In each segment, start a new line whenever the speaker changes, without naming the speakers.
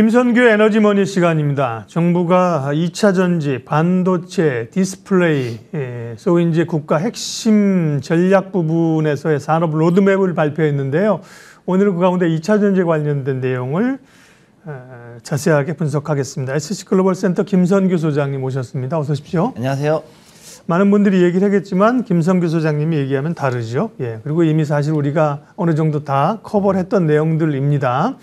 김선규 에너지머니 시간입니다. 정부가 2차 전지, 반도체, 디스플레이, 소위 이제 국가 핵심 전략 부분에서의 산업 로드맵을 발표했는데요. 오늘은 그 가운데 2차 전지 관련된 내용을 자세하게 분석하겠습니다. SC글로벌센터 김선규 소장님 모셨습니다. 어서 오십시오.
안녕하세요.
많은 분들이 얘기를 하겠지만 김선규 소장님이 얘기하면 다르죠. 그리고 이미 사실 우리가 어느 정도 다 커버를 했던 내용들입니다.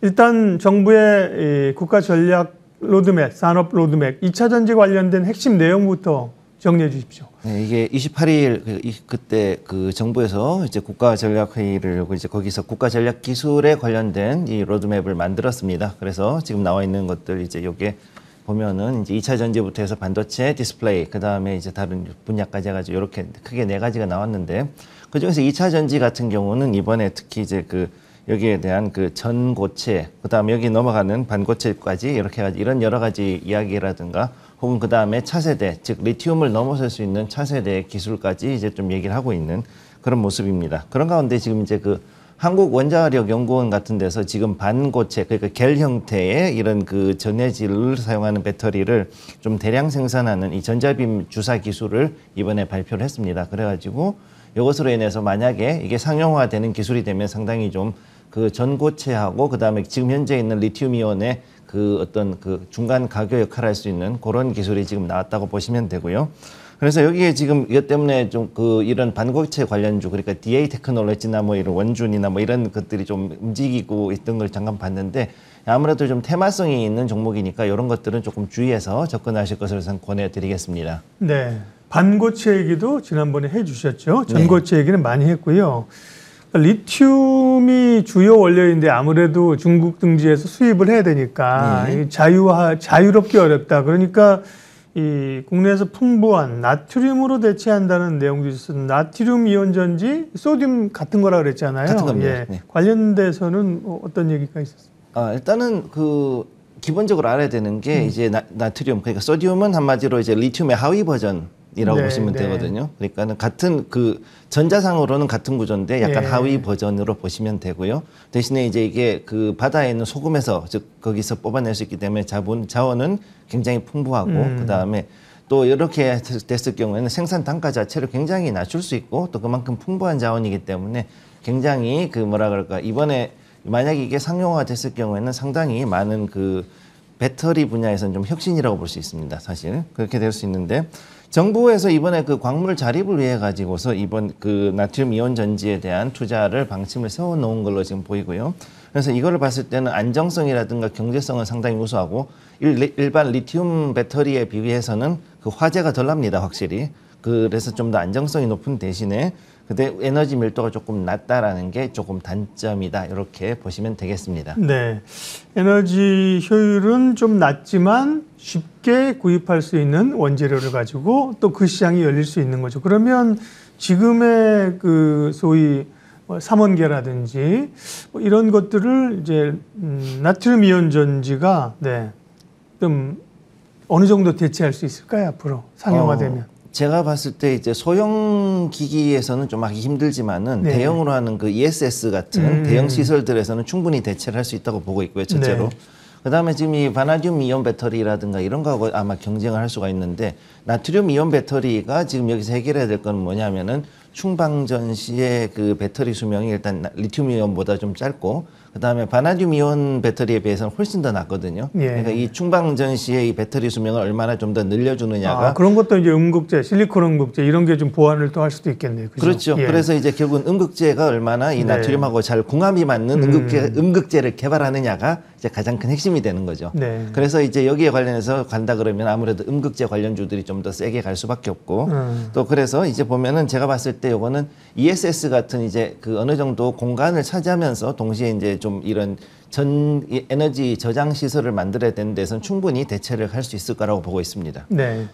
일단 정부의 국가 전략 로드맵, 산업 로드맵, 2차 전지 관련된 핵심 내용부터 정리해 주십시오.
네, 이게 28일 그때 그 정부에서 이제 국가 전략 회의를 열고 이제 거기서 국가 전략 기술에 관련된 이 로드맵을 만들었습니다. 그래서 지금 나와 있는 것들 이제 요게 보면은 이제 2차 전지부터 해서 반도체, 디스플레이, 그다음에 이제 다른 분야까지 해가지고 이렇게 크게 4가지가 나왔는데 그중에서 2차 전지 같은 경우는 이번에 특히 이제 여기에 대한 그 전고체, 그다음에 여기 넘어가는 반고체까지 이렇게 해가지고 이런 여러 가지 이야기라든가 혹은 그다음에 차세대, 즉 리튬을 넘어설 수 있는 차세대 기술까지 이제 좀 얘기를 하고 있는 그런 모습입니다. 그런 가운데 지금 이제 그 한국원자력연구원 같은 데서 지금 반고체, 그러니까 겔 형태의 이런 그 전해질을 사용하는 배터리를 좀 대량 생산하는 이 전자빔 주사 기술을 이번에 발표를 했습니다. 그래가지고 이것으로 인해서 만약에 이게 상용화되는 기술이 되면 상당히 좀 그 전고체하고 그다음에 지금 현재 있는 리튬이온의 그 어떤 그 중간 가교 역할을 할 수 있는 그런 기술이 지금 나왔다고 보시면 되고요. 그래서 여기에 지금 이것 때문에 좀 이런 반고체 관련주, 그러니까 DA 테크놀로지나 뭐 이런 원준이나 뭐 이런 것들이 좀 움직이고 있던 걸 잠깐 봤는데 아무래도 좀 테마성이 있는 종목이니까 이런 것들은 조금 주의해서 접근하실 것을 권해드리겠습니다.
네. 반고체 얘기도 지난번에 해 주셨죠. 전고체 얘기는 많이 했고요. 리튬이 주요 원료인데 아무래도 중국 등지에서 수입을 해야 되니까 자유롭기 어렵다. 그러니까 이 국내에서 풍부한 나트륨으로 대체한다는 내용도 있었는데 나트륨 이온 전지, 소듐 같은 거라 그랬잖아요.
같은 겁니다. 네.
관련돼서는 어떤 얘기가 있었습니까?
일단은 기본적으로 알아야 되는 게 이제 나트륨, 그러니까 소듐은 한마디로 이제 리튬의 하위 버전이라고 보시면 되거든요. 그러니까는 같은 전자상으로는 같은 구조인데 약간 하위 버전으로 보시면 되고요. 대신에 이제 이게 그 바다에 있는 소금에서 즉 거기서 뽑아낼 수 있기 때문에 자원은 굉장히 풍부하고 그다음에 또 이렇게 됐을 경우에는 생산 단가 자체를 굉장히 낮출 수 있고 또 그만큼 풍부한 자원이기 때문에 굉장히 이번에 만약에 이게 상용화 됐을 경우에는 상당히 많은 배터리 분야에서는 좀 혁신이라고 볼 수 있습니다. 사실 그렇게 될 수 있는데 정부에서 이번에 광물 자립을 위해 가지고서 이번 나트륨 이온 전지에 대한 투자를 방침을 세워 놓은 걸로 지금 보이고요. 그래서 이거를 봤을 때는 안정성이라든가 경제성은 상당히 우수하고 일반 리튬 배터리에 비해서는 화재가 덜 납니다, 확실히. 그래서 좀 더 안정성이 높은 대신에 근데 에너지 밀도가 조금 낮다라는 게 조금 단점이다. 이렇게 보시면 되겠습니다.
네. 에너지 효율은 좀 낮지만 쉽게 구입할 수 있는 원재료를 가지고 또 그 시장이 열릴 수 있는 거죠. 그러면 지금의 소위 삼원계라든지 이런 것들을 이제 나트륨 이온 전지가 좀 어느 정도 대체할 수 있을까요? 앞으로 상용화되면.
제가 봤을 때 이제 소형 기기에서는 좀 하기 힘들지만은 대형으로 하는 ESS 같은 대형 시설들에서는 충분히 대체를 할 수 있다고 보고 있고요, 첫째로. 그다음에 지금 이 바나듐 이온 배터리라든가 이런 거하고 아마 경쟁을 할 수가 있는데 나트륨 이온 배터리가 지금 여기서 해결해야 될 건 뭐냐면은 충방전 시의 배터리 수명이 일단 리튬 이온보다 좀 짧고 그다음에 바나듐 이온 배터리에 비해서는 훨씬 더 낮거든요. 그러니까 이 충방전 시의 이 배터리 수명을 얼마나 좀 더 늘려주느냐가
그런 것도 이제 음극재, 실리콘 음극재 이런 게 좀 보완을 또 할 수도 있겠네요. 그죠?
그렇죠. 그래서 이제 결국은 음극재가 얼마나 이 나트륨하고 잘 궁합이 맞는 음극재를 개발하느냐가 이제 가장 큰 핵심이 되는 거죠. 그래서 이제 여기에 관련해서 간다 그러면 아무래도 음극재 관련주들이 좀 더 세게 갈 수밖에 없고 또 그래서 이제 보면은 제가 봤을 때 요거는 ESS 같은 이제 어느 정도 공간을 차지하면서 동시에 이제 좀 이런 에너지 저장 시설을 만들어야 되는 데서는 충분히 대체를 할 수 있을 거라고 보고 있습니다.
네.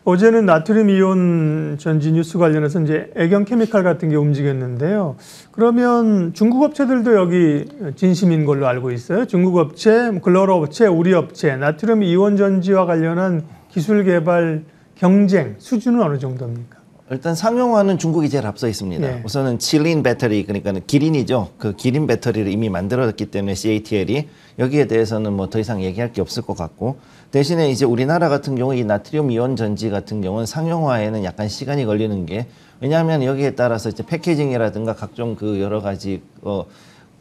어제는 나트륨 이온 전지 뉴스 관련해서 이제 애경 케미칼 같은 게 움직였는데요. 그러면 중국 업체들도 여기 진심인 걸로 알고 있어요. 중국 업체, 글로벌 업체, 우리 업체, 나트륨 이온 전지와 관련한 기술 개발 경쟁 수준은 어느 정도입니까?
일단 상용화는 중국이 제일 앞서 있습니다.
예.
우선은 칠린 배터리, 그러니까 기린이죠. 그 기린 배터리를 이미 만들었기 때문에 CATL이 여기에 대해서는 뭐 더 이상 얘기할 게 없을 것 같고, 대신에 이제 우리나라 같은 경우 이 나트륨 이온 전지 같은 경우는 상용화에는 약간 시간이 걸리는 게, 왜냐하면 여기에 따라서 이제 패키징이라든가 각종 그 여러 가지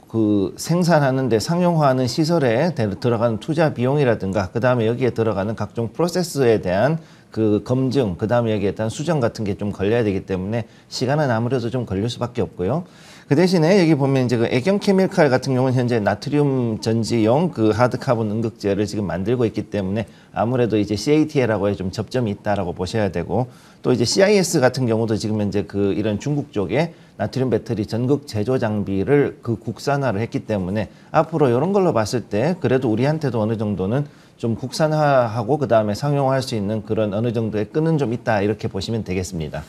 그 생산하는데 상용화하는 시설에 들어가는 투자 비용이라든가, 그 다음에 여기에 들어가는 각종 프로세스에 대한 그 검증, 그 다음에 여기에 대한 수정 같은 게 좀 걸려야 되기 때문에 시간은 아무래도 좀 걸릴 수밖에 없고요. 그 대신에 여기 보면 이제 그 애경 케미칼 같은 경우는 현재 나트륨 전지용 그 하드카본 응급제를 지금 만들고 있기 때문에 아무래도 이제 CATL하고의 좀 접점이 있다라고 보셔야 되고, 또 이제 CIS 같은 경우도 지금 현재 그 이런 중국 쪽에 나트륨 배터리 전극 제조 장비를 그 국산화를 했기 때문에 앞으로 이런 걸로 봤을 때 그래도 우리한테도 어느 정도는 좀 국산화하고 그 다음에 상용화할 수 있는 그런 어느 정도의 끈은 좀 있다, 이렇게 보시면 되겠습니다.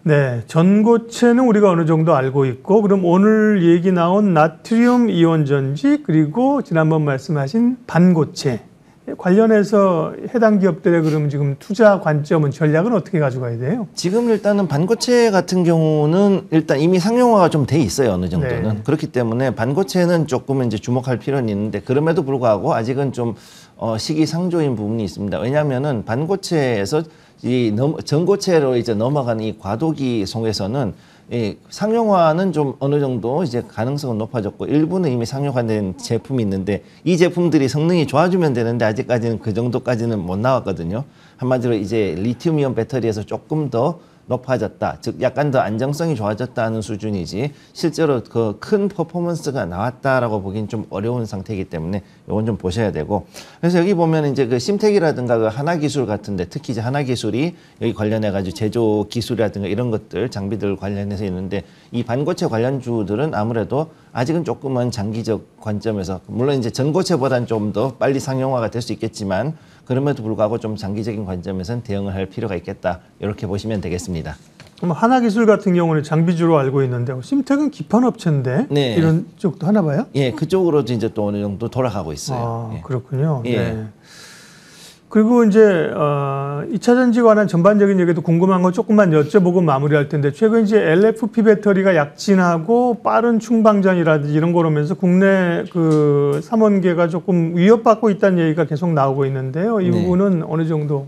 네, 전고체는 우리가 어느 정도 알고 있고, 그럼 오늘 얘기 나온 나트륨 이온 전지, 그리고 지난번 말씀하신 반고체 관련해서 해당 기업들의 그럼 지금 투자 관점은, 전략은 어떻게 가져가야 돼요?
지금 일단은 반고체 같은 경우는 일단 이미 상용화가 좀 돼 있어요, 어느 정도는.
네.
그렇기 때문에 반고체는 조금 이제 주목할 필요는 있는데, 그럼에도 불구하고 아직은 좀 시기상조인 부분이 있습니다. 왜냐하면은 반고체에서 이 전고체로 이제 넘어가는 이 과도기 속에서는 이 상용화는 좀 어느 정도 이제 가능성은 높아졌고, 일부는 이미 상용화된 제품이 있는데 이 제품들이 성능이 좋아지면 되는데 아직까지는 그 정도까지는 못 나왔거든요. 한마디로 이제 리튬이온 배터리에서 조금 더 높아졌다, 즉 약간 더 안정성이 좋아졌다는 수준이지 실제로 그 큰 퍼포먼스가 나왔다라고 보기는 좀 어려운 상태이기 때문에 이건 좀 보셔야 되고, 그래서 여기 보면 이제 그 심텍이라든가 그 하나기술 같은데, 특히 이제 하나기술이 여기 관련해 가지고 제조 기술이라든가 이런 것들 장비들 관련해서 있는데, 이 반고체 관련주들은 아무래도 아직은 조금은 장기적 관점에서, 물론 이제 전고체보다는 좀 더 빨리 상용화가 될 수 있겠지만 그럼에도 불구하고 좀 장기적인 관점에서는 대응을 할 필요가 있겠다, 이렇게 보시면 되겠습니다.
그럼 하나기술 같은 경우는 장비주로 알고 있는데, 심텍은 기판 업체인데
네.
이런 쪽도 하나 봐요?
예, 그쪽으로도 이제 또 어느 정도 돌아가고 있어요.
아,
예.
그렇군요.
예.
네. 그리고 이제 2차 전지 관한 전반적인 얘기도 궁금한 거 조금만 여쭤보고 마무리할 텐데, 최근 이제 LFP 배터리가 약진하고 빠른 충방전이라든지 이런 거로면서 국내 그 삼원계가 조금 위협받고 있다는 얘기가 계속 나오고 있는데요. 이
네.
부분은 어느 정도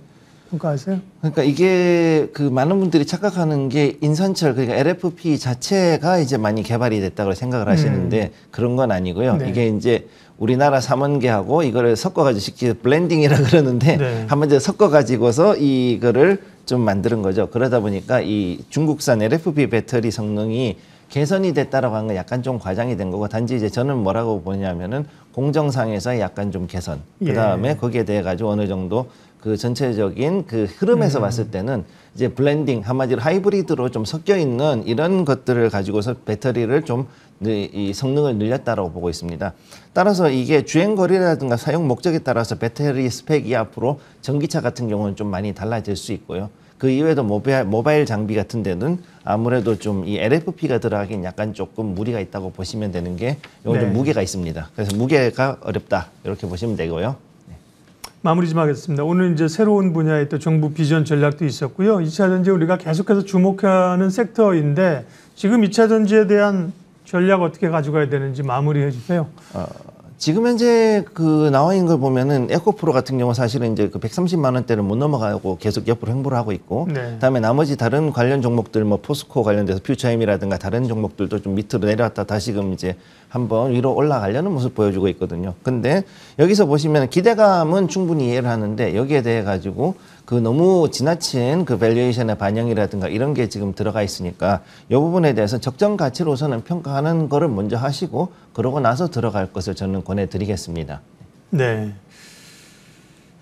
평가하세요?
그러니까 이게 그 많은 분들이 착각하는 게 인산철, 그러니까 LFP 자체가 이제 많이 개발이 됐다고 생각을 하시는데 그런 건 아니고요.
네.
이게 이제 우리나라 삼원계하고 이거를 섞어가지고 쉽게 블렌딩이라 그러는데
네.
한번 섞어가지고서 이거를 좀 만드는 거죠. 그러다 보니까 이 중국산 LFP 배터리 성능이 개선이 됐다라고 하는 건 약간 좀 과장이 된 거고, 단지 이제 저는 뭐라고 보냐면은 공정상에서 약간 좀 개선,
예.
그 다음에 거기에 대해 가지고 어느 정도 그 전체적인 그 흐름에서 봤을 때는 이제 블렌딩, 한마디로 하이브리드로 좀 섞여 있는 이런 것들을 가지고서 배터리를 좀 이 성능을 늘렸다라고 보고 있습니다. 따라서 이게 주행 거리라든가 사용 목적에 따라서 배터리 스펙이 앞으로 전기차 같은 경우는 좀 많이 달라질 수 있고요. 그 이외에도 모바일 장비 같은 데는 아무래도 좀 이 LFP가 들어가긴 약간 조금 무리가 있다고 보시면 되는 게, 이건 좀
네.
무게가 있습니다. 그래서 무게가 어렵다, 이렇게 보시면 되고요.
마무리 좀 하겠습니다. 오늘 이제 새로운 분야의 또 정부 비전 전략도 있었고요. 2차 전지 우리가 계속해서 주목하는 섹터인데, 지금 2차 전지에 대한 전략 어떻게 가져가야 되는지 마무리해 주세요.
지금 현재 그 나와 있는 걸 보면은 에코프로 같은 경우 사실은 이제 그 130만 원대를 못 넘어가고 계속 옆으로 횡보를 하고 있고,
네.
그다음에 나머지 다른 관련 종목들 뭐 포스코 관련돼서 퓨처엠이라든가 다른 종목들도 좀 밑으로 내려왔다 다시금 이제 한번 위로 올라가려는 모습 보여주고 있거든요. 근데 여기서 보시면 기대감은 충분히 이해를 하는데, 여기에 대해 가지고 그 너무 지나친 그 밸류에이션의 반영이라든가 이런 게 지금 들어가 있으니까 이 부분에 대해서 적정 가치로서는 평가하는 거를 먼저 하시고 그러고 나서 들어갈 것을 저는 권해드리겠습니다.
네.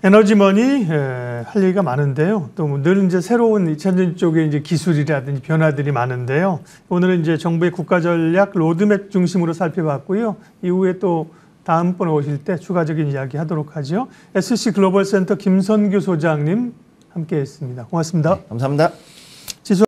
에너지머니 할 얘기가 많은데요. 또 늘 이제 새로운 2차 전지 쪽에 이제 기술이라든지 변화들이 많은데요. 오늘은 이제 정부의 국가 전략 로드맵 중심으로 살펴봤고요. 이후에 또 다음번에 오실 때 추가적인 이야기 하도록 하죠. SC 글로벌 센터 김선규 소장님 함께했습니다. 고맙습니다.
네, 감사합니다.